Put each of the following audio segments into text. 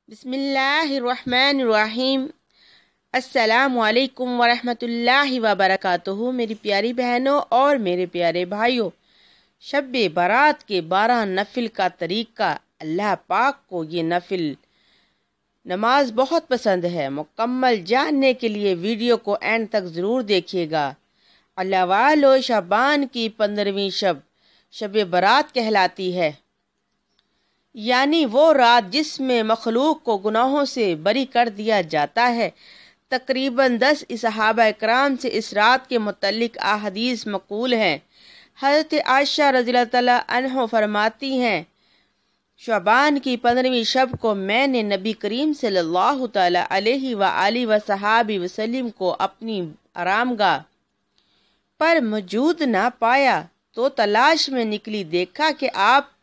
بسم اللہ الرحمن الرحیم۔ السلام علیکم ورحمۃ اللہ وبرکاتہ۔ میری پیاری بہنوں اور میرے پیارے بھائیوں، شب برات کے 12 نفل کا طریقہ، اللہ پاک کو یہ نفل نماز بہت پسند ہے۔ مکمل جاننے کے لیے ویڈیو کو اینڈ تک ضرور دیکھیے گا۔ اللہ والو، شعبان کی 15ویں شب برات کہلاتی ہے، یعنی وہ رات جس میں مخلوق کو گناہوں سے بری کر دیا جاتا ہے۔ تقریباً 10 صحابہ کرام سے اس رات کے متعلق احادیث منقول ہیں۔ حضرت عائشہ رضی اللہ تعالیٰ عنہ فرماتی ہیں، شعبان کی 15ویں شب کو میں نے نبی کریم صلی اللہ تعالیٰ علیہ وآلہ وصحبہ وسلم کو اپنی آرام گاہ پر موجود نہ پایا تو تلاش میں نکلی، دیکھا کہ آپ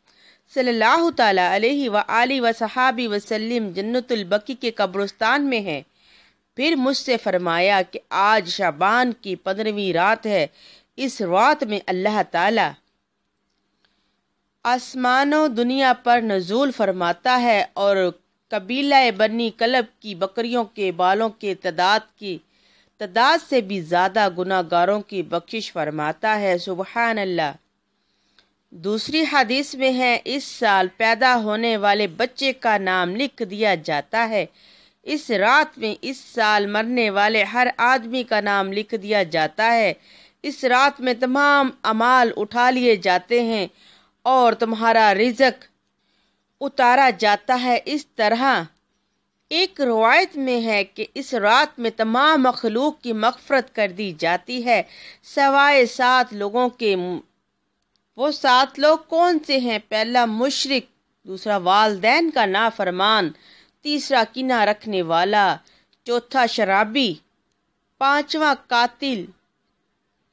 صلی اللہ تعالیٰ علیہ وآلہ وصحبہ وسلم جنت البقیع کے قبرستان میں ہیں۔ پھر مجھ سے فرمایا کہ آج شعبان کی 15ویں رات ہے، اس رات میں اللہ تعالیٰ آسمان و دنیا پر نزول فرماتا ہے اور قبیلہ بنی کلب کی بکریوں کے بالوں کے تعداد سے بھی زیادہ گناہ گاروں کی بخشش فرماتا ہے۔ سبحان اللہ۔ دوسری حدیث میں ہے، اس سال پیدا ہونے والے بچے کا نام لکھ دیا جاتا ہے۔ اس رات میں اس سال مرنے والے ہر آدمی کا نام لکھ دیا جاتا ہے۔ اس رات میں تمام اعمال اٹھا لیے جاتے ہیں اور تمہارا رزق اتارا جاتا ہے۔ اس طرح ایک روایت میں ہے کہ اس رات میں تمام مخلوق کی مغفرت کر دی جاتی ہے سوائے 7 لوگوں کے۔ وہ 7 لوگ کون سے ہیں؟ پہلا مشرک، دوسرا والدین کا نافرمان، تیسرا کینہ رکھنے والا، چوتھا شرابی، پانچواں قاتل،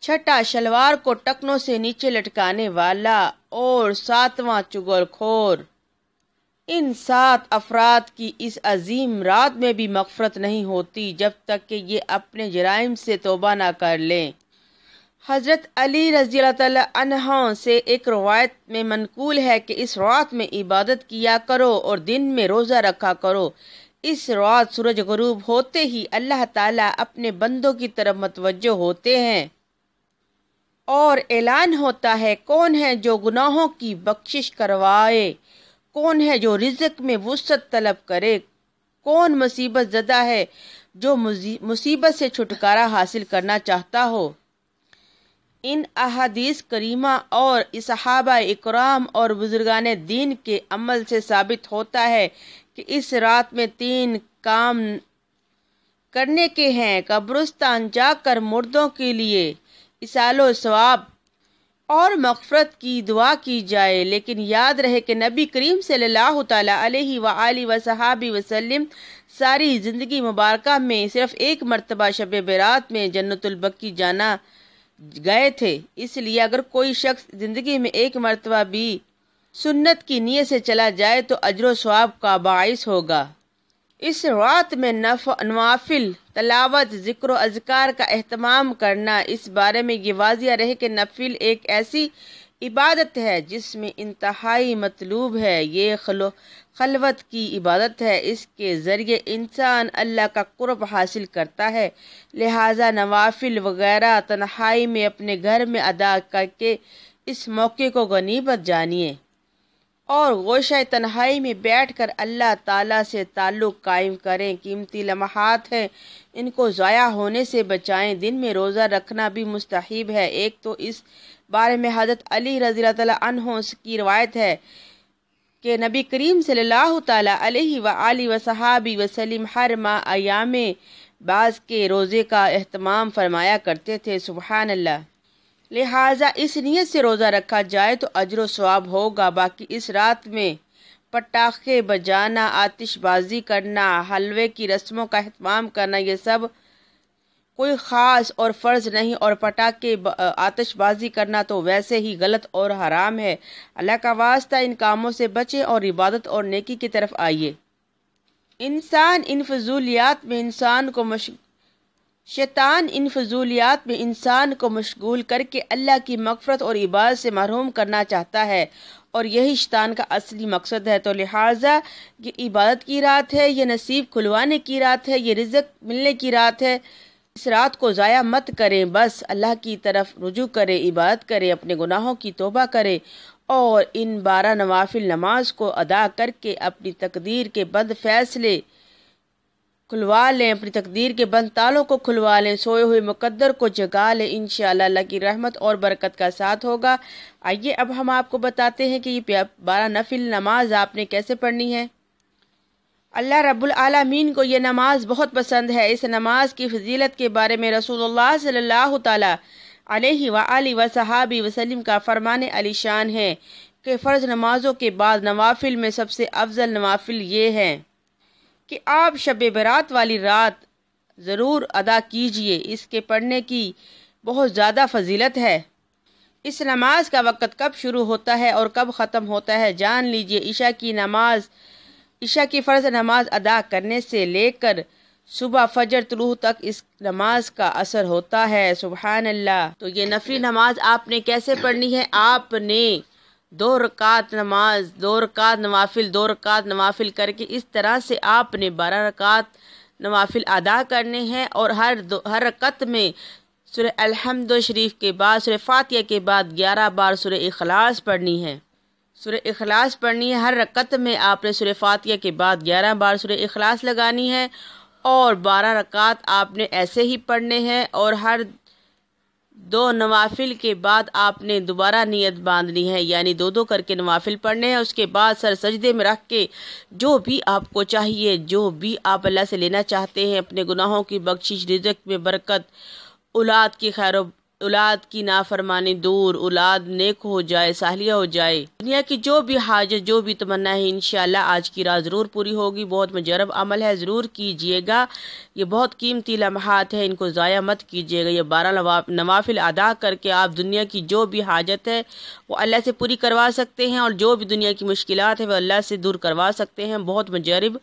چھٹا شلوار کو ٹکنوں سے نیچے لٹکانے والا اور 7واں چغل خور۔ ان 7 افراد کی اس عظیم رات میں بھی مغفرت نہیں ہوتی جب تک کہ یہ اپنے جرائم سے توبہ نہ کر لیں۔ حضرت علی رضی اللہ تعالیٰ عنہ سے ایک روایت میں منقول ہے کہ اس رات میں عبادت کیا کرو اور دن میں روزہ رکھا کرو۔ اس رات سورج غروب ہوتے ہی اللہ تعالیٰ اپنے بندوں کی طرف متوجہ ہوتے ہیں اور اعلان ہوتا ہے، کون ہے جو گناہوں کی بخشش کروائے، کون ہے جو رزق میں وسعت طلب کرے، کون مصیبت زدہ ہے جو مصیبت سے چھٹکارا حاصل کرنا چاہتا ہو۔ ان احادیث کریمہ اور صحابہ اکرام اور بزرگان دین کے عمل سے ثابت ہوتا ہے کہ اس رات میں 3 کام کرنے کے ہیں۔ قبرستان جا کر مردوں کے لیے ایصال و ثواب اور مغفرت کی دعا کی جائے، لیکن یاد رہے کہ نبی کریم صلی اللہ تعالیٰ علیہ وآلہ وصحبہ وسلم ساری زندگی مبارکہ میں صرف ایک مرتبہ شب برات میں جنت البقیع جانا گئے تھے۔ اس لیے اگر کوئی شخص زندگی میں ایک مرتبہ بھی سنت کی نیت سے چلا جائے تو اجر و ثواب کا باعث ہوگا۔ اس رات میں نوافل تلاوت، ذکر و اذکار کا اہتمام کرنا۔ اس بارے میں یہ واضح رہے کہ نفل ایک ایسی عبادت ہے جس میں انتہائی مطلوب ہے، یہ خلوت کی عبادت ہے، اس کے ذریعے انسان اللہ کا قرب حاصل کرتا ہے، لہٰذا نوافل وغیرہ تنہائی میں اپنے گھر میں ادا کر کے اس موقع کو غنیمت جانیے اور گوشہ تنہائی میں بیٹھ کر اللہ تعالیٰ سے تعلق قائم کریں۔ قیمتی لمحات ہیں، ان کو ضائع ہونے سے بچائیں۔ دن میں روزہ رکھنا بھی مستحب ہے۔ ایک تو اس بارے میں حضرت علی رضی اللہ تعالیٰ عنہ کی روایت ہے کہ نبی کریم صلی اللہ تعالیٰ علیہ وآلہ وصحبہ وسلم ہر ماہ ایام بعض کے روزے کا اہتمام فرمایا کرتے تھے۔ سبحان اللہ۔ لہٰذا اس نیت سے روزہ رکھا جائے تو اجر و ثواب ہوگا۔ باقی اس رات میں پٹاخے بجانا، آتش بازی کرنا، حلوے کی رسموں کا اہتمام کرنا، یہ سب کوئی خاص اور فرض نہیں، اور پٹاخے آتش بازی کرنا تو ویسے ہی غلط اور حرام ہے۔ اللہ کا واسطہ ان کاموں سے بچیں اور عبادت اور نیکی کی طرف آئیے۔ شیطان ان فضولیات میں انسان کو مشغول کر کے اللہ کی مغفرت اور عبادت سے محروم کرنا چاہتا ہے اور یہی شیطان کا اصلی مقصد ہے۔ تو لہٰذا یہ عبادت کی رات ہے، یہ نصیب کھلوانے کی رات ہے، یہ رزق ملنے کی رات ہے۔ اس رات کو ضائع مت کریں، بس اللہ کی طرف رجوع کریں، عبادت کریں، اپنے گناہوں کی توبہ کریں اور ان 12 نوافل نماز کو ادا کر کے اپنی تقدیر کے بند فیصلے کھلوا لیں، اپنی تقدیر کے بند تالوں کو کھلوا لیں، سوئے ہوئے مقدر کو جگا لیں، انشاءاللہ اللہ کی رحمت اور برکت کا ساتھ ہوگا۔ آئیے اب ہم آپ کو بتاتے ہیں کہ یہ 12 نفل نماز آپ نے کیسے پڑھنی ہے۔ اللہ رب العالمین کو یہ نماز بہت پسند ہے۔ اس نماز کی فضیلت کے بارے میں رسول اللہ صلی اللہ تعالی علیہ وآلہ وصحابہ وسلم کا فرمان علی شان ہے کہ فرض نمازوں کے بعد نوافل میں سب سے افضل نوافل یہ ہیں کہ آپ شب برات والی رات ضرور ادا کیجئے، اس کے پڑھنے کی بہت زیادہ فضیلت ہے۔ اس نماز کا وقت کب شروع ہوتا ہے اور کب ختم ہوتا ہے جان لیجئے۔ عشاء کی فرض نماز ادا کرنے سے لے کر صبح فجر طلوع تک اس نماز کا اثر ہوتا ہے۔ سبحان اللہ۔ تو یہ نفلی نماز آپ نے کیسے پڑھنی ہے؟ آپ نے 2 رکعت نماز، 2 رکعت نوافل، 2 رکعت نوافل کر کے اس طرح سے آپ نے 12 رکعت نوافل ادا کرنے ہیں اور ہر رکعت میں سورہ الحمد شریف کے بعد سورہ فاتحہ کے بعد 11 بار سورہ اخلاص پڑھنی ہے۔ سورہ اخلاص پڑھنی ہے، ہر رکعت میں آپ نے سورہ فاتحہ کے بعد 11 بار سورہ اخلاص لگانی ہے اور 12 رکعت آپ نے ایسے ہی پڑھنے ہیں اور ہر 2 نوافل کے بعد آپ نے دوبارہ نیت باندھنی ہے، یعنی 2 کر کے نوافل پڑھنے ہیں۔ اس کے بعد سر سجدے میں رکھ کے جو بھی آپ کو چاہیے، جو بھی آپ اللہ سے لینا چاہتے ہیں، اپنے گناہوں کی بخشش، رزق میں برکت، اولاد کی خیر و اولاد کی نافرمانی دور، اولاد نیک ہو جائے، صالحہ ہو جائے، دنیا کی جو بھی حاجت، جو بھی تمنا ہے، انشاءاللہ آج کی رات ضرور پوری ہوگی۔ بہت مجرب عمل ہے، ضرور کیجئے گا۔ یہ بہت قیمتی لمحات ہیں، ان کو ضائع مت کیجئے گا۔ یہ 12 نوافل ادا کر کے آپ دنیا کی جو بھی حاجت ہے وہ اللہ سے پوری کروا سکتے ہیں اور جو بھی دنیا کی مشکلات ہے وہ اللہ سے دور کروا سکتے ہیں۔ بہت مجرب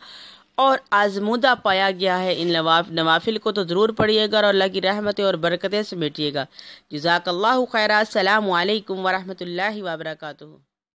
اور آزمودہ پایا گیا ہے ان نوافل کو، تو ضرور پڑھیے گا اور اللہ کی رحمتیں اور برکتیں سمیٹیے گا۔ جزاک اللہ خیرہ۔ السلام علیکم ورحمۃ اللہ وبرکاتہ۔